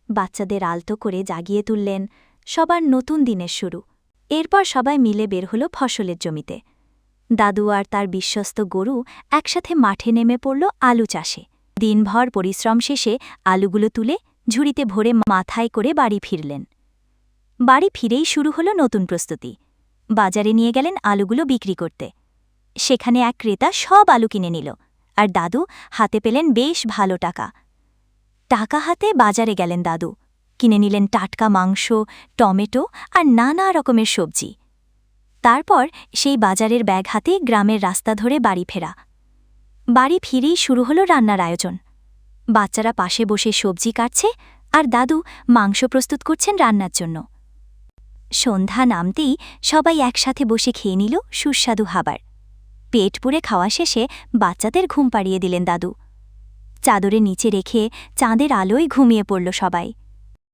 বাচ্চাদের আলতো করে জাগিয়ে তুললেন। সবার নতুন দিনের শুরু। এরপর সবাই মিলে বের হল ফসলের জমিতে। দাদু আর তার বিশ্বস্ত গরু একসাথে মাঠে নেমে পড়ল আলু চাষে। দিনভর পরিশ্রম শেষে আলুগুলো তুলে ঝুড়িতে ভরে মাথায় করে বাড়ি ফিরলেন। বাড়ি ফিরেই শুরু হল নতুন প্রস্তুতি। বাজারে নিয়ে গেলেন আলুগুলো বিক্রি করতে। সেখানে এক ক্রেতা সব আলু কিনে নিল, আর দাদু হাতে পেলেন বেশ ভালো টাকা। টাকা হাতে বাজারে গেলেন দাদু। কিনে নিলেন টাটকা মাংস, টমেটো আর নানা রকমের সবজি। তারপর সেই বাজারের ব্যাগ হাতে গ্রামের রাস্তা ধরে বাড়ি ফেরা। বাড়ি ফিরেই শুরু হল রান্নার আয়োজন। বাচ্চারা পাশে বসে সবজি কাটছে, আর দাদু মাংস প্রস্তুত করছেন রান্নার জন্য। সন্ধ্যা নামতেই সবাই একসাথে বসে খেয়ে নিল সুস্বাদু খাবার। পেট পুরে খাওয়া শেষে বাচ্চাদের ঘুম পাড়িয়ে দিলেন দাদু। চাদরে নিচে রেখে চাঁদের আলোয় ঘুমিয়ে পড়ল সবাই।